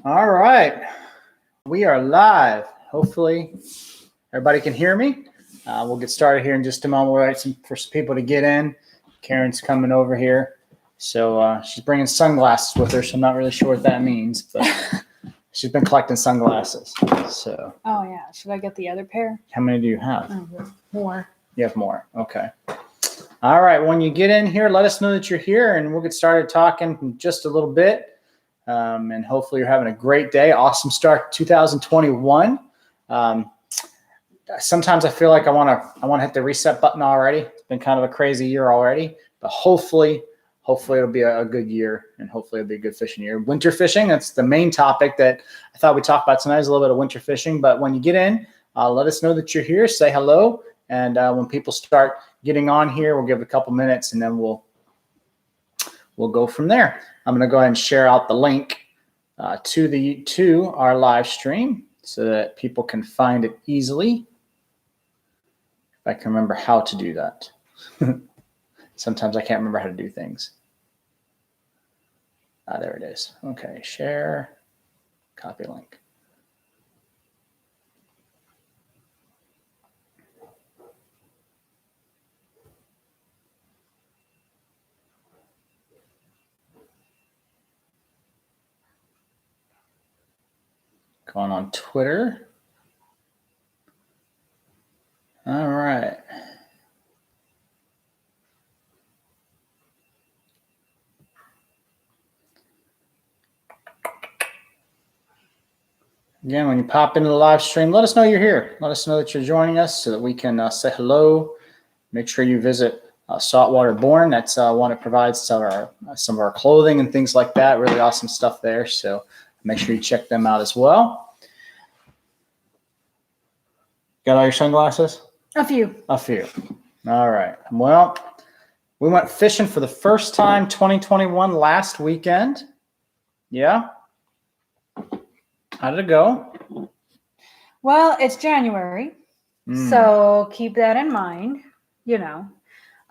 All right. We are live. Hopefully everybody can hear me. We'll get started here in just a moment. We'll wait for some people to get in. Karen's coming over here. So she's bringing sunglasses with her, so I'm not really sure what that means, but she's been collecting sunglasses. So. Oh, yeah. Should I get the other pair? How many do you have? More. You have more. Okay. All right. When you get in here, let us know that you're here, and we'll get started talking in just a little bit. And hopefully you're having a great day. Awesome start to 2021. Sometimes I feel like I want to hit the reset button already. It's been kind of a crazy year already, but hopefully it'll be a good year, and hopefully it'll be a good fishing year. Winter fishing, that's the main topic that I thought we'd talk about tonight, is a little bit of winter fishing. But when you get in, let us know that you're here. Say hello. And when people start getting on here, we'll give it a couple minutes, and then we'll go from there. I'm going to go ahead and share out the link to our live stream so that people can find it easily. If I can remember how to do that. Sometimes I can't remember how to do things. There it is. Okay, share, copy link. Going on Twitter. All right. Again, when you pop into the live stream, let us know you're here. Let us know that you're joining us so that we can say hello. Make sure you visit Saltwater Born. That's one that provides some of our clothing and things like that. Really awesome stuff there. So make sure you check them out as well. Got all your sunglasses? A few. All right. Well, we went fishing for the first time 2021 last weekend. Yeah. How did it go? Well, it's January, so keep that in mind. You know,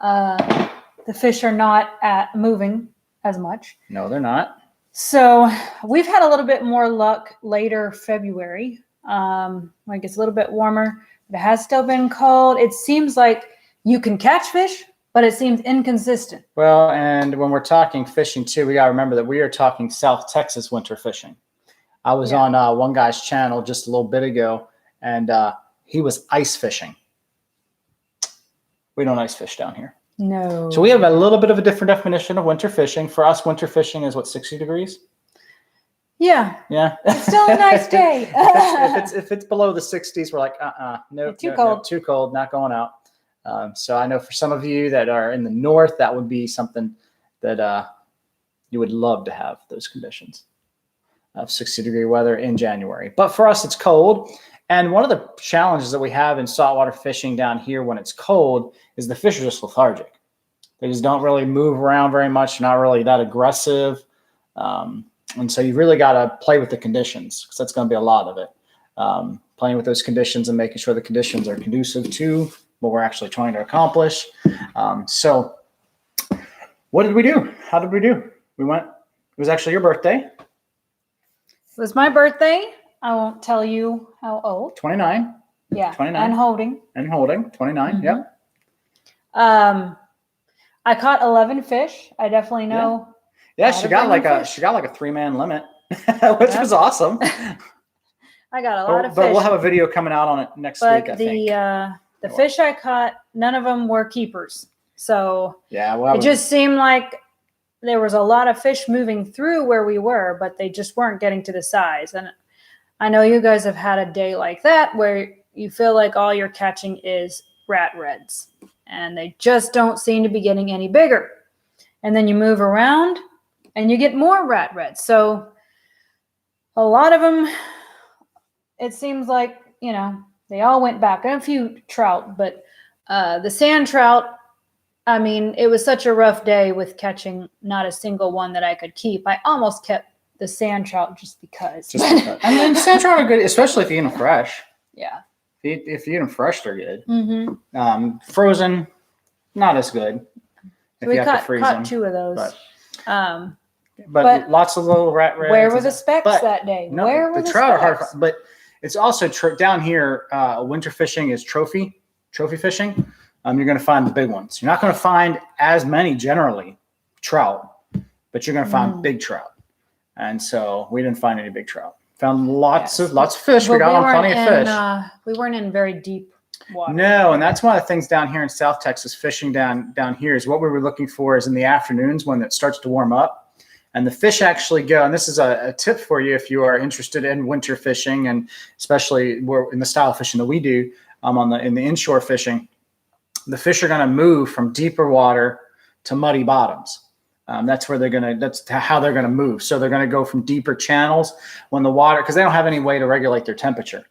the fish are not moving as much. No, they're not. So we've had a little bit more luck later February. When it gets a little bit warmer, but it has still been cold. It seems like you can catch fish, but it seems inconsistent. Well, and when we're talking fishing too, we got to remember that we are talking South Texas winter fishing. I was on one guy's channel just a little bit ago, and he was ice fishing. We don't ice fish down here. No. So we have a little bit of a different definition of winter fishing. For us, winter fishing is what, 60 degrees? Yeah. Yeah. It's still a nice day. if it's below the 60s, we're like, no, too cold. No, too cold, not going out. So I know for some of you that are in the north, that would be something that you would love to have, those conditions of 60-degree weather in January. But for us, it's cold. And one of the challenges that we have in saltwater fishing down here when it's cold is the fish are just lethargic. They just don't really move around very much, not really that aggressive. And so you really got to play with the conditions, because that's going to be a lot of it. Playing with those conditions and making sure the conditions are conducive to what we're actually trying to accomplish. So what did we do? How did we do? It was actually your birthday. It was my birthday. I won't tell you how old. 29. Yeah. 29. And holding. 29. Mm-hmm. Yep. I caught 11 fish. I definitely know. Yeah, she got like a 3-man limit, which was awesome. I got a lot of fish. But we'll have a video coming out on it next week, I think. The fish I caught, none of them were keepers. So yeah, it just seemed like there was a lot of fish moving through where we were, but they just weren't getting to the size. And I know you guys have had a day like that where you feel like all you're catching is rat reds, and they just don't seem to be getting any bigger. And then you move around and you get more rat reds. So a lot of them, it seems like, they all went back. And a few trout, but the sand trout, I mean, it was such a rough day with catching not a single one that I could keep. I almost kept the sand trout just because. And then sand trout are good, especially if you eat them fresh. Yeah. If you eat them fresh, they're good. Mm-hmm. Frozen, not as good. So we caught 2 of those. But But lots of little rat rays. Where were the specks but that day? No, Where were the the trout are hard, specks? but it's also down here. Winter fishing is trophy fishing. You're going to find the big ones. You're not going to find as many generally trout, but you're going to find big trout. And so we didn't find any big trout. Found lots of fish. We got on plenty of fish. We weren't in very deep water. No, and that's one of the things down here in South Texas, fishing down here is what we were looking for is in the afternoons when it starts to warm up. And the fish actually go, and this is a tip for you if you are interested in winter fishing, and especially in the style of fishing that we do in the inshore fishing, the fish are going to move from deeper water to muddy bottoms. That's how they're going to move. So they're going to go from deeper channels when the water, because they don't have any way to regulate their temperature.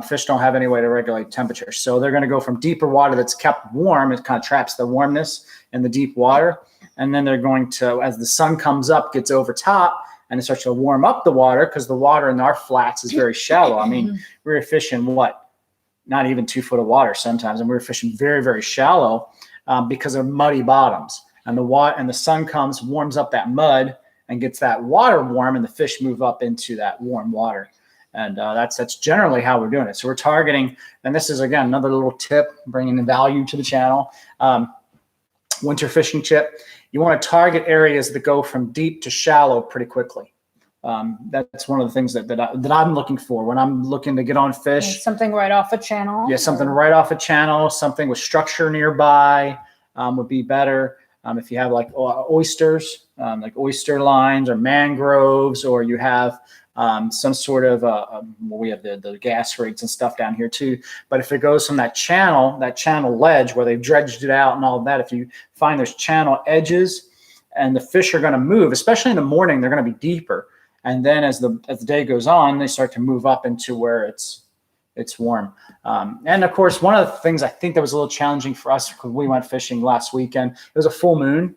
Fish don't have any way to regulate temperature. So they're going to go from deeper water that's kept warm. It kind of traps the warmness in the deep water. And then they're going to, as the sun comes up, gets over top, and it starts to warm up the water because the water in our flats is very shallow. I mean, we were fishing not even 2 foot of water sometimes. And we were fishing very, very shallow because of muddy bottoms. And the sun comes, warms up that mud and gets that water warm, and the fish move up into that warm water. And that's generally how we're doing it. So we're targeting, and this is, again, another little tip, bringing the value to the channel. Winter fishing tip. You want to target areas that go from deep to shallow pretty quickly. That's one of the things that I'm looking for when I'm looking to get on fish. Something right off a channel. Yeah, something right off a channel, something with structure nearby would be better. If you have like oysters, like oyster lines or mangroves, or you have some sort of, we have the gas rigs and stuff down here too. But if it goes from that channel ledge where they've dredged it out and all of that, if you find there's channel edges and the fish are going to move, especially in the morning, they're going to be deeper. And then as the day goes on, they start to move up into where it's warm. And of course, one of the things I think that was a little challenging for us because we went fishing last weekend, it was a full moon.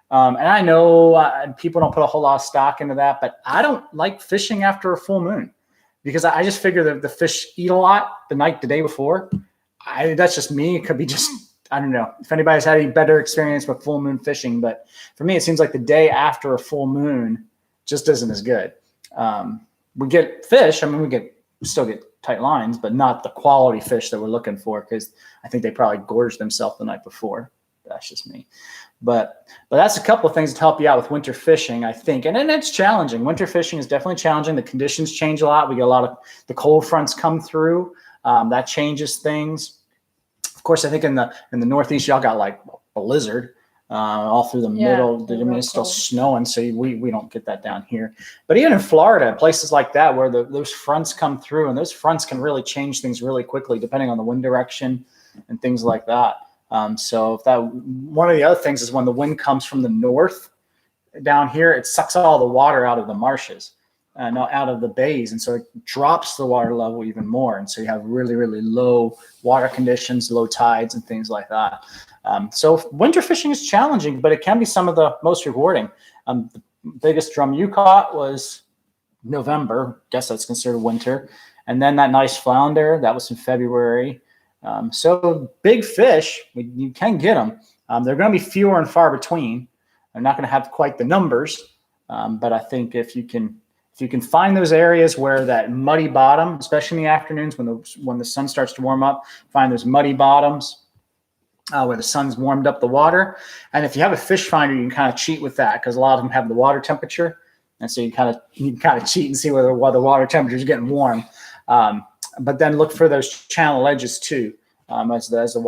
And I know people don't put a whole lot of stock into that, but I don't like fishing after a full moon because I just figure that the fish eat a lot the day before. That's just me. It could be just, I don't know if anybody's had any better experience with full moon fishing, but for me, it seems like the day after a full moon just isn't as good. We get fish. I mean, we still get tight lines, but not the quality fish that we're looking for because I think they probably gorged themselves the night before. That's just me. But that's a couple of things to help you out with winter fishing, I think. And then it's challenging. Winter fishing is definitely challenging. The conditions change a lot. We get a lot of the cold fronts come through. That changes things. Of course, I think in the Northeast, y'all got like a blizzard all through the middle. I mean, it's still snowing, so we don't get that down here. But even in Florida, places like that where those fronts come through, and those fronts can really change things really quickly depending on the wind direction and things like that. So one of the other things is when the wind comes from the north down here, it sucks all the water out of the marshes and out of the bays. And so it drops the water level even more. And so you have really, really low water conditions, low tides and things like that. So winter fishing is challenging, but it can be some of the most rewarding. The biggest drum you caught was November. Guess that's considered winter. And then that nice flounder, that was in February. So big fish, you can get them. They're going to be fewer and far between. They're not going to have quite the numbers, but I think if you can find those areas where that muddy bottom, especially in the afternoons when the sun starts to warm up, find those muddy bottoms where the sun's warmed up the water. And if you have a fish finder, you can kind of cheat with that because a lot of them have the water temperature, and so you can kind of cheat and see whether the water temperature is getting warm. But then look for those channel edges too, as the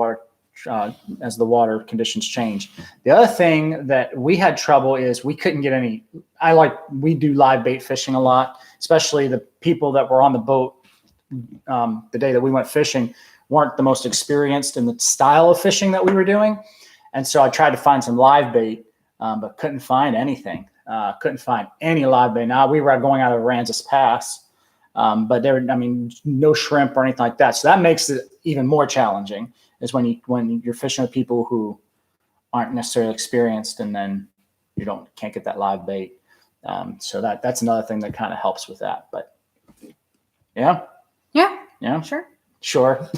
water conditions change. The other thing that we had trouble is we couldn't get any. We do live bait fishing a lot, especially the people that were on the boat the day that we went fishing weren't the most experienced in the style of fishing that we were doing, and so I tried to find some live bait, but couldn't find anything. Couldn't find any live bait. Now we were going out of Aransas Pass. But no shrimp or anything like that. So that makes it even more challenging is when you're fishing with people who aren't necessarily experienced, and then you can't get that live bait. So that's another thing that kind of helps with that. But yeah, sure.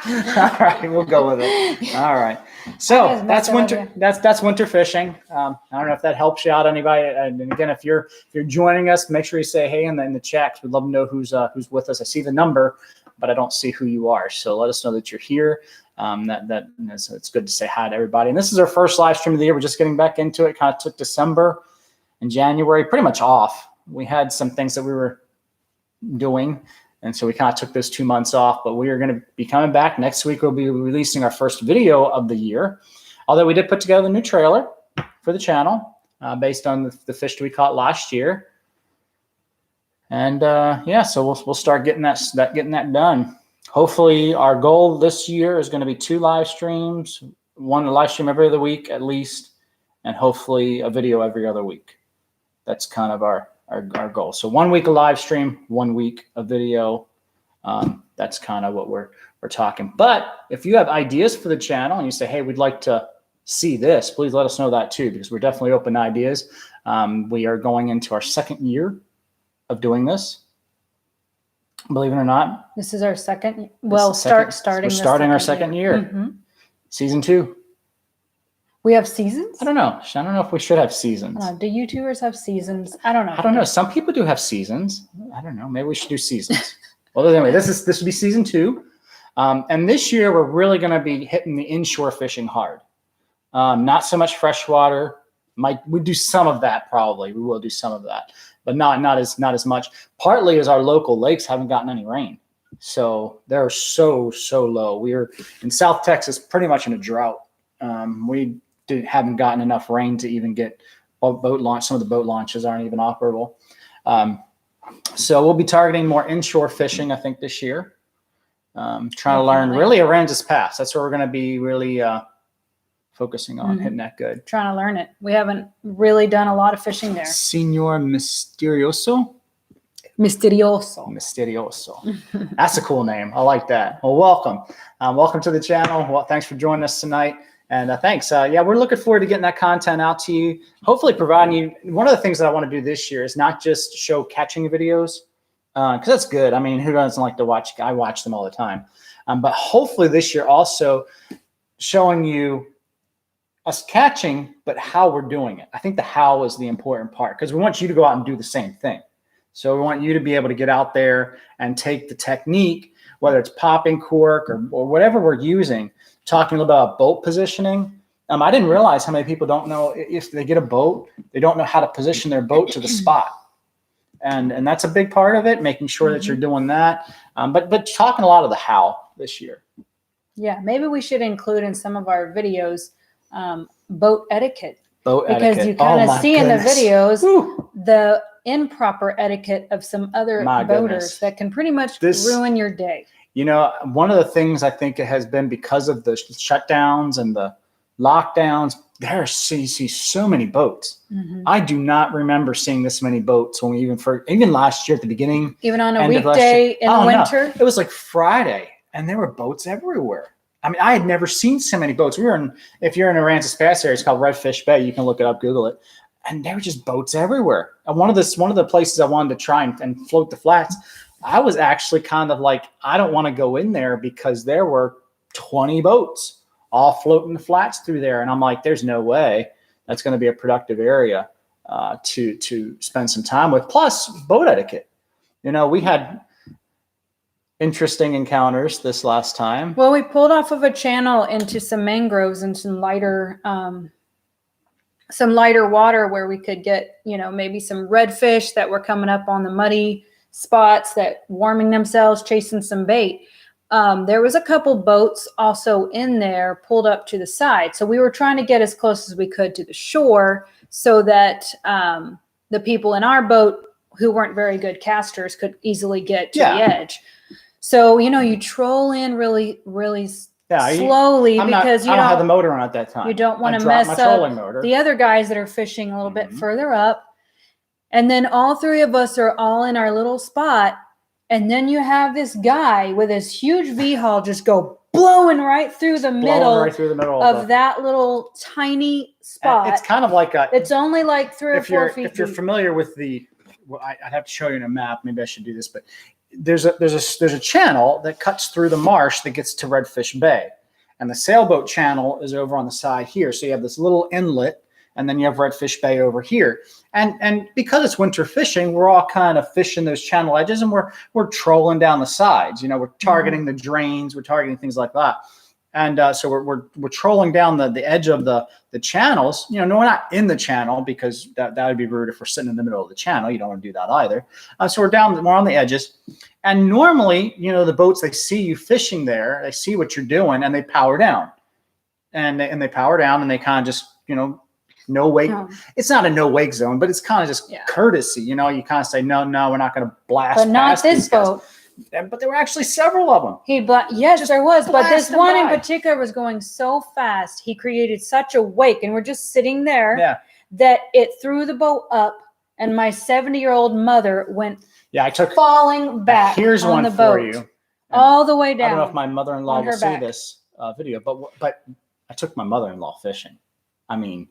All right, we'll go with it. All right. So That is that's messed up winter. idea. That's winter fishing. I don't know if that helps you out, anybody. And again, if you're joining us, make sure you say hey in the chat. 'Cause we'd love to know who's with us. I see the number, but I don't see who you are. So let us know that you're here. It's good to say hi to everybody. And this is our first live stream of the year. We're just getting back into it. Kind of took December and January pretty much off. We had some things that we were doing, and so we kind of took those 2 months off. But we are going to be coming back next week. We'll be releasing our first video of the year. Although we did put together a new trailer for the channel based on the fish we caught last year. And yeah, so we'll start getting that done. Hopefully, our goal this year is going to be 2 live streams, one live stream every other week at least, and hopefully a video every other week. That's kind of our goal. So 1 week a live stream, 1 week a video. That's kind of what we're talking. But if you have ideas for the channel and you say, hey, we'd like to see this, please let us know that too, because we're definitely open to ideas. We are going into our 2nd year of doing this. Believe it or not. This is our second. We're starting our second year. Mm-hmm. Season 2. We have seasons? I don't know. I don't know if we should have seasons. Do YouTubers have seasons? I don't know. I don't know. Some people do have seasons. I don't know. Maybe we should do seasons. Well, anyway, this will be season 2. And this year we're really going to be hitting the inshore fishing hard. Not so much freshwater. We do some of that probably. We will do some of that, but not as much. Partly as our local lakes haven't gotten any rain. So they're so low. We are in South Texas pretty much in a drought. We haven't gotten enough rain to even get boat launch. Some of the boat launches aren't even operable. So we'll be targeting more inshore fishing, I think, this year. Trying to learn really Aransas Pass. That's where we're going to be really focusing on, hitting that good. Trying to learn it. We haven't really done a lot of fishing there. Señor Misterioso. That's a cool name. I like that. Well, welcome. Welcome to the channel. Well, thanks for joining us tonight. And thanks. Yeah, we're looking forward to getting that content out to you. Hopefully providing you. One of the things that I want to do this year is not just show catching videos, because that's good. I mean, who doesn't like to watch? I watch them all the time. But hopefully this year also showing you us catching, but how we're doing it. I think the how is the important part, because we want you to go out and do the same thing. So we want you to be able to get out there and take the technique, whether it's popping cork or whatever we're using, talking about boat positioning. I didn't realize how many people don't know, if they get a boat, they don't know how to position their boat to the spot. And that's a big part of it, making sure that you're doing that. But talking a lot of the how this year. Yeah, maybe we should include in some of our videos boat etiquette. Because you kind of see in the videos the improper etiquette of some other boaters that can pretty much ruin your day. You know, one of the things I think it has been because of the shutdowns and the lockdowns, you see so many boats. I do not remember seeing this many boats when even last year at the beginning. Even on a weekday in the winter? No. It was like Friday and there were boats everywhere. I mean, I had never seen so many boats. If you're in Aransas Pass area, it's called Redfish Bay. You can look it up, Google it. And there were just boats everywhere. And one of the places I wanted to try and float the flats, I was actually kind of like, I don't want to go in there because there were 20 boats all floating the flats through there. And I'm like, there's no way that's going to be a productive area to spend some time with. Plus boat etiquette. You know, we had interesting encounters this last time. Well, we pulled off of a channel into some mangroves and some lighter water where we could get, maybe some redfish that were coming up on the muddy spots, that warming themselves, chasing some bait. There was a couple boats also in there pulled up to the side. So we were trying to get as close as we could to the shore so that the people in our boat who weren't very good casters could easily get to the edge. So, you troll in really, really slowly because I don't have the motor on at that time. You don't want to mess up the other guys that are fishing a little bit further up. And then all three of us are all in our little spot. And then you have this guy with his huge V-hull just go blowing right through the middle of that little tiny spot. It's kind of like it's only like 3 or 4 feet. If you're familiar with well, I'd have to show you in a map. Maybe I should do this, but there's a channel that cuts through the marsh that gets to Redfish Bay, and the sailboat channel is over on the side here. So you have this little inlet, and then you have Redfish Bay over here. And because it's winter fishing, we're all kind of fishing those channel edges, and we're trolling down the sides. You know, we're targeting the drains, we're targeting things like that. And so we're trolling down the edge of the channels. You know, no, we're not in the channel because that would be rude if we're sitting in the middle of the channel. You don't want to do that either. So we're on the edges. And normally, you know, the boats, they see you fishing there, they see what you're doing, and they power down. And they power down, and they kind of just, you know, no wake. It's not a no wake zone, but it's kind of just courtesy. You know, you kind of say, no, we're not going to blast. But not this boat. But there were actually several of them. Yes, there was. But this one in by. particular was going so fast. He created such a wake, and we're just sitting there. Yeah. That it threw the boat up, and my 70-year-old mother went. Yeah, I took falling back. Here's on one the for boat, you. all the way down. I don't know if my mother-in-law will see back. this video, but I took my mother-in-law fishing. I mean,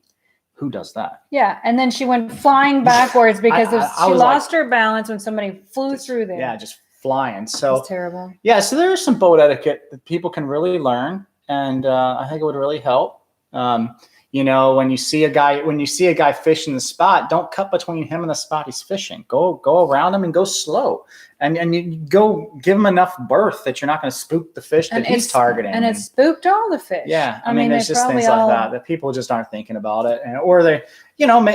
who does that? Yeah, and then she went flying backwards because she lost like, her balance when somebody flew through there. Yeah, just flying. So it's terrible. Yeah, so there is some boat etiquette that people can really learn, and I think it would really help. You know, when you see a guy fishing the spot, don't cut between him and the spot he's fishing. Go around him and go slow, and you go give him enough berth that you're not going to spook the fish that he's targeting. And it spooked all the fish. Yeah, I mean, there's just things like that people just aren't thinking about it, or they, you know,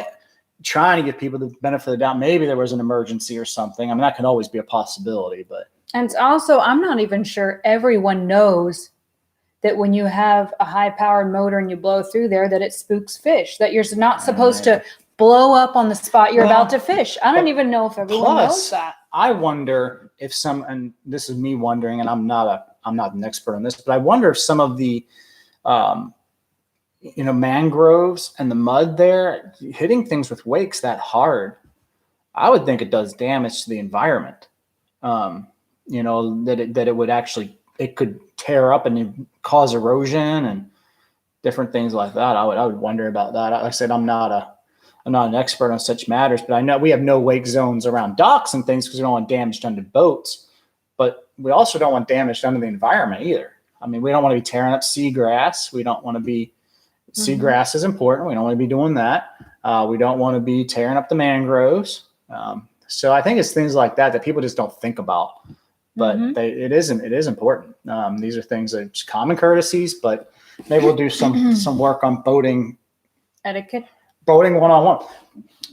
trying to give people the benefit of the doubt. Maybe there was an emergency or something. I mean, that can always be a possibility, but. And it's also, I'm not even sure everyone knows that when you have a high-powered motor and you blow through there, that it spooks fish, that you're not supposed to blow up on the spot you're about to fish. I don't even know if everyone knows that. I wonder if and this is me wondering, and I'm not an expert on this, but I wonder if some of the, you know, mangroves and the mud there, hitting things with wakes that hard, I would think it does damage to the environment. You know, that it would actually, it could tear up and cause erosion and different things like that. I would wonder about that. Like I said, I'm not an expert on such matters, but I know we have no wake zones around docks and things because we don't want damage done to boats, but we also don't want damage done to the environment either. I mean, we don't want to be tearing up seagrass. We don't want to be, seagrass is important. We don't want to be doing that. We don't want to be tearing up the mangroves. So I think it's things like that people just don't think about. But it is important. These are things that are common courtesies, but maybe we'll do some work on boating etiquette. Boating 101.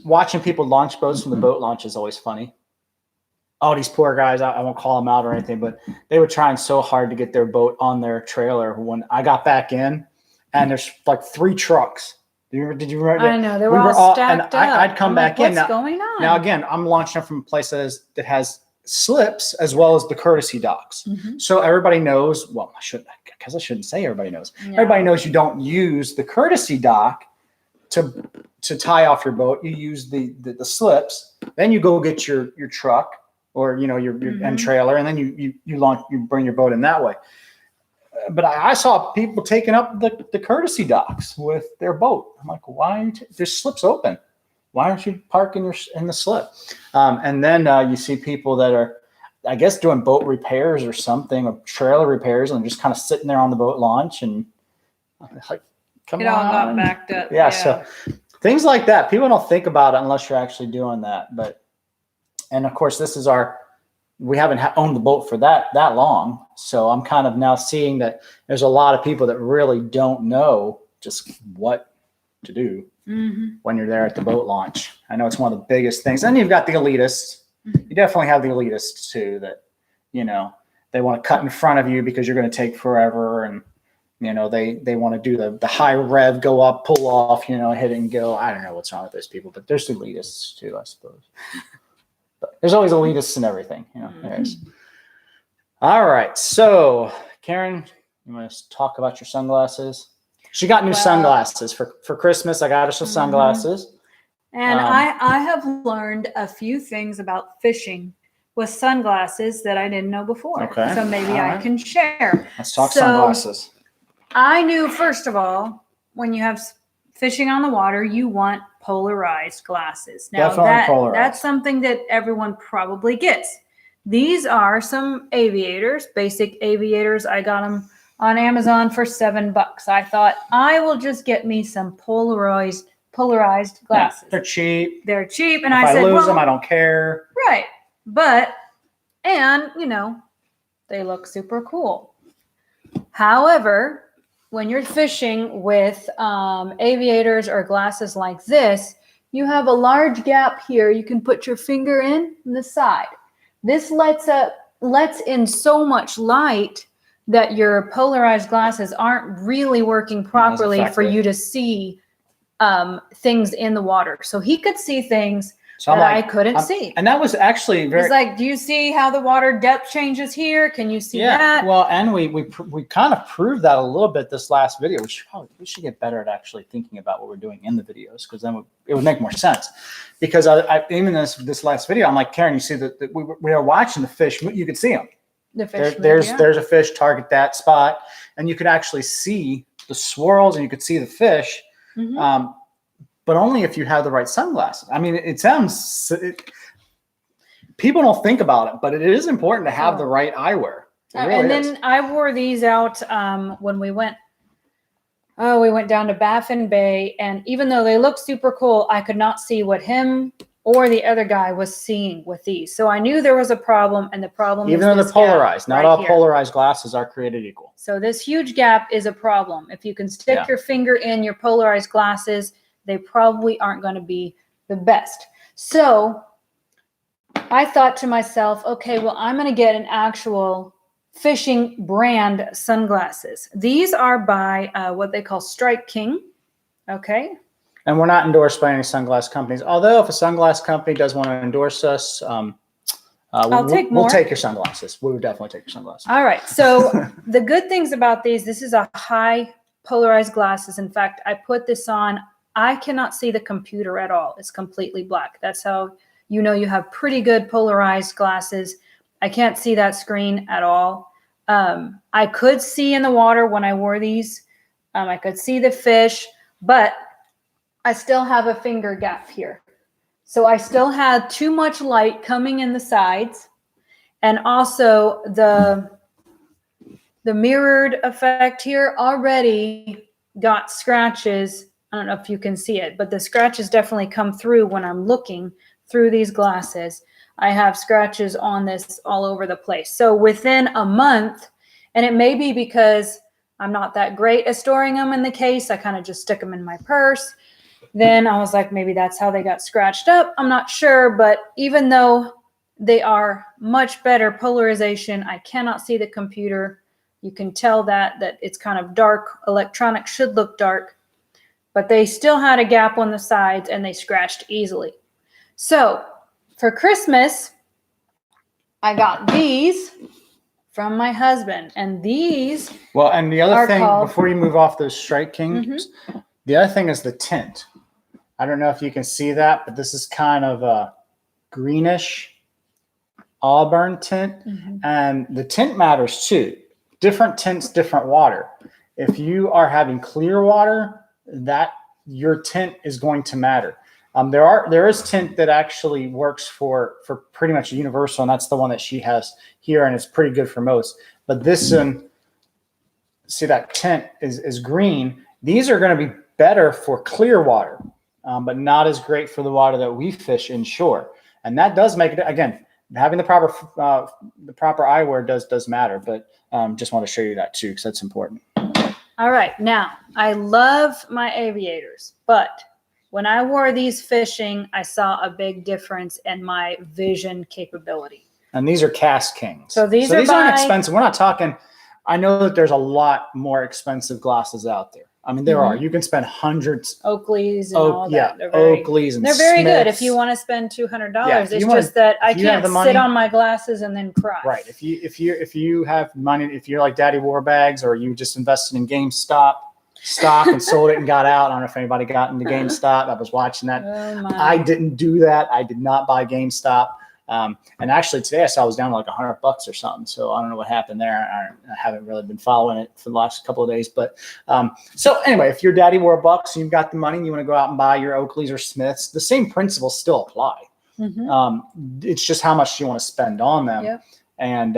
Watching people launch boats from the boat launch is always funny. Oh, these poor guys, I won't call them out or anything, but they were trying so hard to get their boat on their trailer when I got back in, and there's like 3 trucks. Did you remember? I know, they were all stacked up. I'd come back in. What's going on? Now, again, I'm launching from a place that has slips as well as the courtesy docks. So everybody knows, well, I shouldn't say everybody knows. Yeah. Everybody knows you don't use the courtesy dock to tie off your boat. You use the slips. Then you go get your truck or, you know, your end trailer, and then you bring your boat in that way. But I saw people taking up the courtesy docks with their boat. I'm like, why? There's slips open. Why aren't you parking in the slip? And then you see people that are, I guess, doing boat repairs or something, or trailer repairs, and just kind of sitting there on the boat launch, and like, come on. It all got backed up. Yeah, so things like that. People don't think about it unless you're actually doing that. And of course, this is we haven't owned the boat for that long. So I'm kind of now seeing that there's a lot of people that really don't know just what to do when you're there at the boat launch. I know it's one of the biggest things. And you've got the elitists. You definitely have the elitists too, that, you know, they want to cut in front of you because you're going to take forever. And, you know, they want to do the high rev, go up, pull off, you know, hit and go. I don't know what's wrong with those people, but there's elitists too, I suppose. But there's always elitists in everything, you know. There's. All right. So, Karen, you want to talk about your sunglasses? She got new sunglasses for Christmas. I got her some sunglasses. And I have learned a few things about fishing with sunglasses that I didn't know before. Okay. So maybe I can share. Let's talk sunglasses. I knew, first of all, when you have fishing on the water, you want polarized glasses. Now Definitely polarized. that's something that everyone probably gets. These are some aviators, basic aviators. I got them on Amazon for $7. I thought I will just get me some polarized glasses. They're cheap. They're cheap, and If I said, lose well, them, I don't care. right, but and they look super cool. However, when you're fishing with aviators or glasses like this, you have a large gap here. You can put your finger in the side. This lets in so much light that your polarized glasses aren't really working properly for you to see things in the water. So he could see things So that I couldn't see. And that was actually very. It's like, do you see how the water depth changes here? Can you see that? Well, and we kind of proved that a little bit this last video. We should get better at actually thinking about what we're doing in the videos, because then it would make more sense. Because I even this last video, I'm like, Karen, you see that we are watching the fish. You could see them. The fish. There's a fish. Target that spot, and you could actually see the swirls, and you could see the fish. Mm-hmm. But only if you have the right sunglasses. I mean, it sounds. People don't think about it, but it is important to have the right eyewear. And then I wore these out when we went. Oh, we went down to Baffin Bay, and even though they looked super cool, I could not see what him or the other guy was seeing with these. So I knew there was a problem, and the problem even is though this they're polarized, gap not right all here. polarized glasses are created equal. So this huge gap is a problem. If you can stick your finger in your polarized glasses, they probably aren't going to be the best. So I thought to myself, okay, well, I'm going to get an actual fishing brand sunglasses. These are by what they call Strike King. Okay. And we're not endorsed by any sunglass companies. Although if a sunglass company does want to endorse us, we'll take your sunglasses. We would definitely take your sunglasses. All right. So the good things about these, this is a high polarized glasses. In fact, I put this on. I cannot see the computer at all. It's completely black. That's how you know you have pretty good polarized glasses. I can't see that screen at all. I could see in the water when I wore these. I could see the fish, but I still have a finger gap here. So I still had too much light coming in the sides, and also the mirrored effect here already got scratches. I don't know if you can see it, but the scratches definitely come through when I'm looking through these glasses. I have scratches on this all over the place. So within a month, and it may be because I'm not that great at storing them in the case, I kind of just stick them in my purse. Then I was like, maybe that's how they got scratched up. I'm not sure, but even though they are much better polarization, I cannot see the computer. You can tell that it's kind of dark. Electronics should look dark. But they still had a gap on the sides, and they scratched easily. So for Christmas, I got these from my husband, and these. Well, and the other thing, called, before you move off those Strike Kings, the other thing is the tint. I don't know if you can see that, but this is kind of a greenish auburn tint, and the tint matters too. Different tints, different water. If you are having clear water, that your tint is going to matter. There is tint that actually works for pretty much universal, and that's the one that she has here, and it's pretty good for most. But this one, see that tint is green. These are going to be better for clear water, but not as great for the water that we fish inshore. And that does make it, again, having the proper eyewear does matter. But just want to show you that too, because that's important. All right. Now, I love my aviators, but when I wore these fishing, I saw a big difference in my vision capability. And these are Cast Kings. So these aren't expensive. We're not talking, I know that there's a lot more expensive glasses out there. I mean, there are. You can spend hundreds. Oakleys and all that. Oakleys and they're very Smiths. good if you want to spend $200. Yeah, it's just that I can't money, sit on my glasses and then cry. Right. If you have money, if you're like Daddy Warbags, or you just invested in GameStop stock and sold it and got out. I don't know if anybody got into GameStop. I was watching that. Oh my. I didn't do that. I did not buy GameStop. And actually today I saw it was down to like $100 or something. So I don't know what happened there. I haven't really been following it for the last couple of days. But so anyway, if your daddy wore $1 and you've got the money and you want to go out and buy your Oakleys or Smiths, the same principles still apply. It's just how much you want to spend on them. Yep. And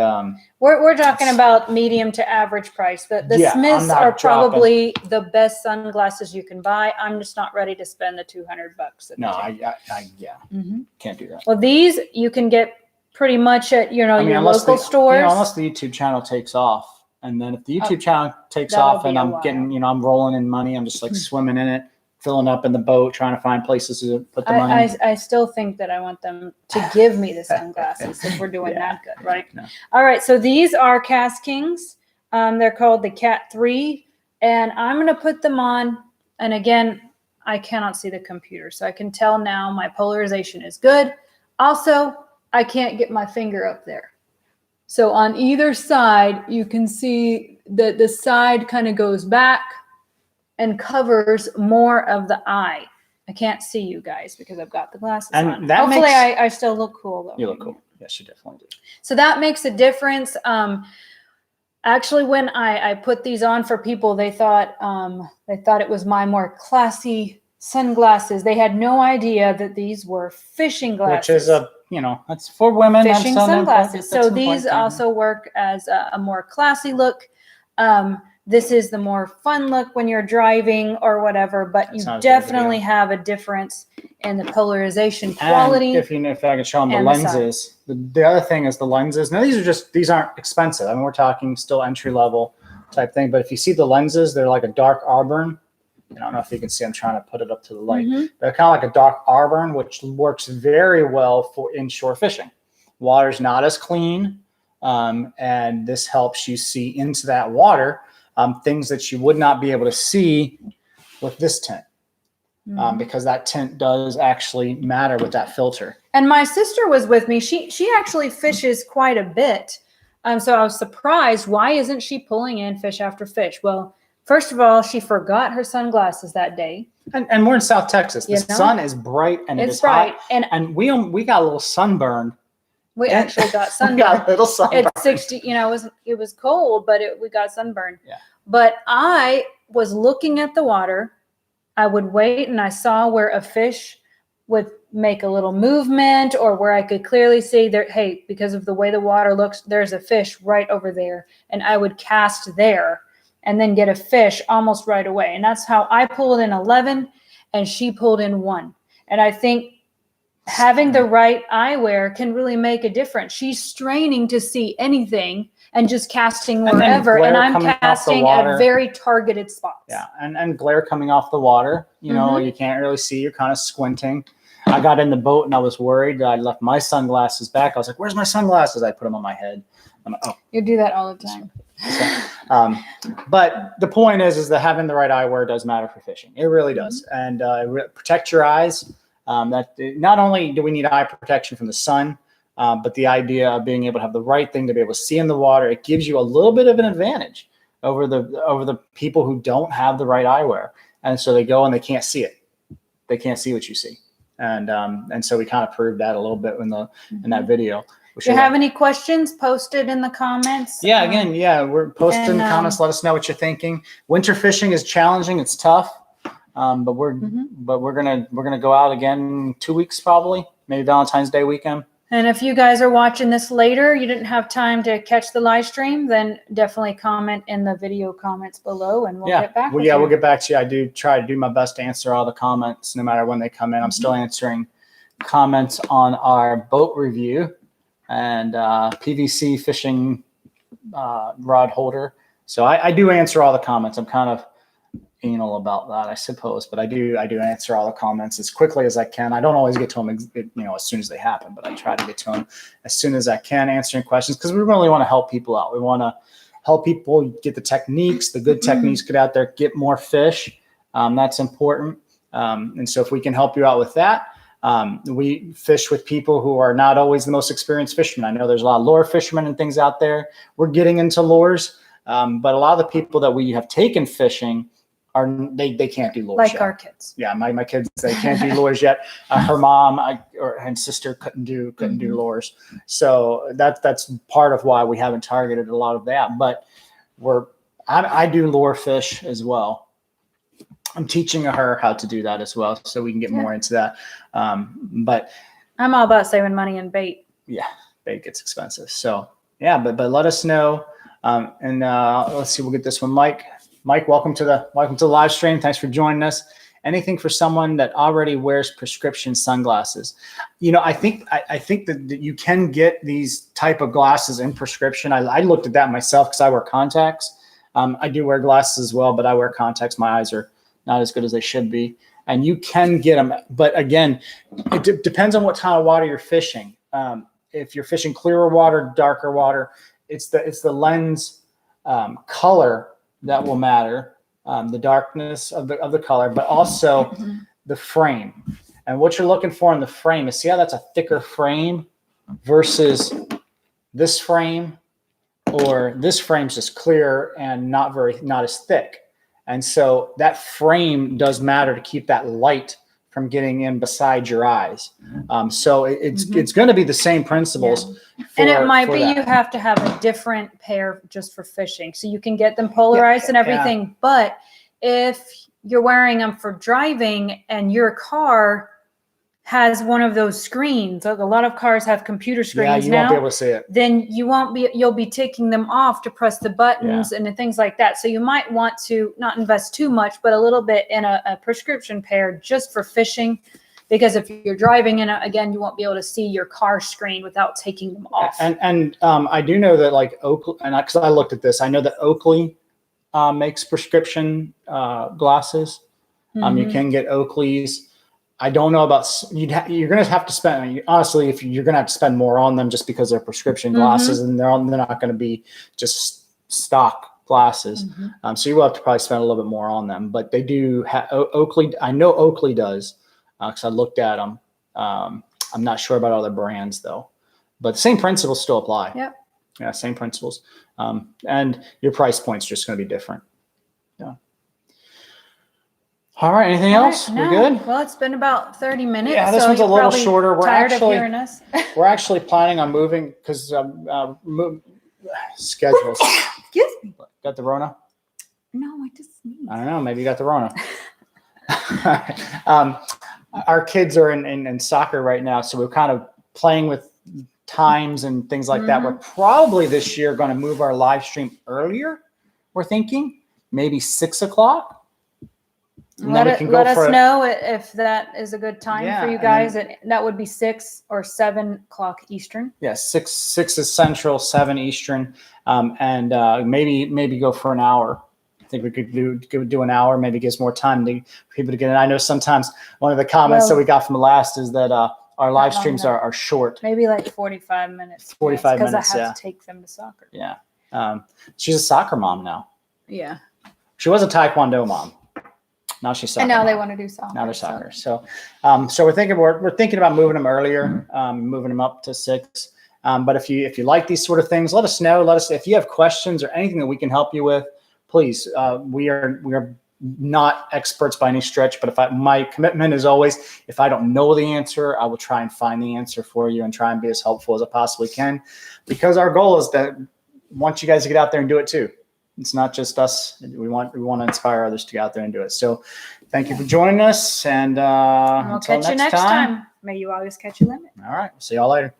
we're talking about medium to average price. The Yeah, Smiths I'm not are probably the best sunglasses you can buy. I'm just not ready to spend the $200. no, I can't do that. Well, these you can get pretty much at your unless local stores. Unless the YouTube channel takes off, and then if the YouTube channel takes that'll off, be and a I'm while. getting, I'm rolling in money, I'm just like swimming in it, filling up in the boat, trying to find places to put the money. I still think that I want them to give me the sunglasses if we're doing that good, right? No. All right, so these are Cast Kings. They're called the Cat 3, and I'm going to put them on. And again, I cannot see the computer, so I can tell now my polarization is good. Also, I can't get my finger up there. So on either side, you can see that the side kind of goes back and covers more of the eye. I can't see you guys because I've got the glasses And on. that Hopefully makes- I still look cool though. You look cool. Yes, you definitely do. So that makes a difference. Actually, when I put these on for people, they thought it was my more classy sunglasses. They had no idea that these were fishing glasses. Which is that's for women. and Fishing some- sunglasses. that's So important these too. also work as a more classy look. This is the more fun look when you're driving or whatever, but you sounds good, definitely yeah. have a difference in the polarization And quality. if I can show them the and the size. lenses, the other thing is the lenses. Now these aren't expensive. I mean, we're talking still entry level type thing. But if you see the lenses, they're like a dark auburn. I don't know if you can see. I'm trying to put it up to the light. Mhm. They're kind of like a dark auburn, which works very well for inshore fishing. Water's not as clean, and this helps you see into that water things that you would not be able to see with this tint. Because that tint does actually matter with that filter. And my sister was with me. She actually fishes quite a bit. So I was surprised. Why isn't she pulling in fish after fish? Well, first of all, she forgot her sunglasses that day. And we're in South Texas. The sun is bright and It's is bright. hot. And we got a little sunburn. We actually got We sunburn. got a little sunburn. It's 60, it was cold, but we got sunburned. Yeah. But I was looking at the water. I would wait and I saw where a fish would make a little movement or where I could clearly see there, hey, because of the way the water looks, there's a fish right over there. And I would cast there and then get a fish almost right away. And that's how I pulled in 11 and she pulled in 1. And I think having the right eyewear can really make a difference. She's straining to see anything and just casting And then wherever. And glare I'm coming off the casting water. at very targeted spots. Yeah, and glare coming off the water. You can't really see. You're kind of squinting. I got in the boat and I was worried that I left my sunglasses back. I was like, "Where's my sunglasses?" I put them on my head. I'm like, "Oh." You do that all the time. So, but the point is that having the right eyewear does matter for fishing. It really does, and protect your eyes. That not only do we need eye protection from the sun, but the idea of being able to have the right thing to be able to see in the water, it gives you a little bit of an advantage over the people who don't have the right eyewear, and so they go and they can't see it. They can't see what you see, and so we kind of proved that a little bit in that video. Do you have any questions? Posted in the comments. Yeah, again, we're posting in the comments. Let us know what you're thinking. Winter fishing is challenging. It's tough, but we're gonna go out again in 2 weeks probably, maybe Valentine's Day weekend. And if you guys are watching this later, you didn't have time to catch the live stream, then definitely comment in the video comments below, and we'll get back. We'll get back to you. I do try to do my best to answer all the comments, no matter when they come in. I'm still answering comments on our boat review and PVC fishing rod holder. So I do answer all the comments. I'm kind of anal about that, I suppose, but I do answer all the comments as quickly as I can. I don't always get to them, as soon as they happen, but I try to get to them as soon as I can, answering questions, because we really want to help people out. We want to help people get the techniques, the good techniques, get out there, get more fish. That's important. And so if we can help you out with that, we fish with people who are not always the most experienced fishermen. I know there's a lot of lure fishermen and things out there. We're getting into lures, but a lot of the people that we have taken fishing they can't do lures Like yet. our kids. Yeah, my kids, they can't do lures yet. Her mom and sister couldn't do lures. So that's part of why we haven't targeted a lot of that. But I do lure fish as well. I'm teaching her how to do that as well, so we can get more into that. But I'm all about saving money in bait. yeah, bait gets expensive. So yeah, but let us know. And let's see, we'll get this one, Mike. Mike, welcome to the live stream. Thanks for joining us. Anything for someone that already wears prescription sunglasses? I think that you can get these type of glasses in prescription. I looked at that myself because I wear contacts. I do wear glasses as well, but I wear contacts. My eyes are not as good as they should be. And you can get them, but again, it depends on what kind of water you're fishing. If you're fishing clearer water, darker water, it's the lens color that will matter, the darkness of the color, but also the frame. And what you're looking for in the frame is, see how that's a thicker frame versus this frame, or this frame's just clear and not as thick. And so that frame does matter to keep that light from getting in beside your eyes. So it's going to be the same principles. And it might be you have to have a different pair just for fishing. So you can get them polarized and everything. Yeah. But if you're wearing them for driving and your car has one of those screens, a lot of cars have computer screens you won't be able to see it. Then you'll be taking them off to press the buttons and things like that. So you might want to not invest too much, but a little bit in a prescription pair just for fishing. Because if you're driving again, you won't be able to see your car screen without taking them off. And I do know that like Oakley, and because I looked at this, I know that Oakley makes prescription glasses. You can get Oakley's. I don't know about you're going to have to spend, honestly, if you're going to have to spend more on them just because they're prescription glasses and they're not going to be just stock glasses. So you will have to probably spend a little bit more on them, but they do have Oakley. I know Oakley does because I looked at them. I'm not sure about other brands though, but the same principles still apply. Yep. Yeah. Same principles. And your price point's just going to be different. Yeah. All right. Anything else? No. We good? Well, it's been about 30 minutes. Yeah, this one's a little shorter. We're actually planning on moving because schedules. Excuse me. Got the Rona? No, I just sneezed. I don't know. Maybe you got the Rona. Our kids are in soccer right now, so we're kind of playing with times and things like that. We're probably this year going to move our live stream earlier. We're thinking maybe 6 o'clock. Let us know if that is a good time for you guys. That would be 6 or 7 o'clock Eastern. Yeah, 6 is Central, 7 Eastern, and maybe go for an hour. I think we could do an hour. Maybe gives more time for people to get in. I know sometimes one of the comments that we got from the last is that our live streams are short. Maybe like 45 minutes. 45 minutes, because I have to take them to soccer. Yeah, she's a soccer mom now. Yeah, she was a Taekwondo mom. Now she's soccer. And now they want to do soccer. Now they're soccer. So we're thinking about moving them earlier, moving them up to 6. But if you like these sort of things, let us know. Let us if you have questions or anything that we can help you with. Please, we are not experts by any stretch. But my commitment is always, if I don't know the answer, I will try and find the answer for you and try and be as helpful as I possibly can. Because our goal is that want you guys to get out there and do it too. It's not just us. We want to inspire others to get out there and do it. So thank you for joining us. And we'll catch you next time. May you always catch your limit. All right. See y'all later.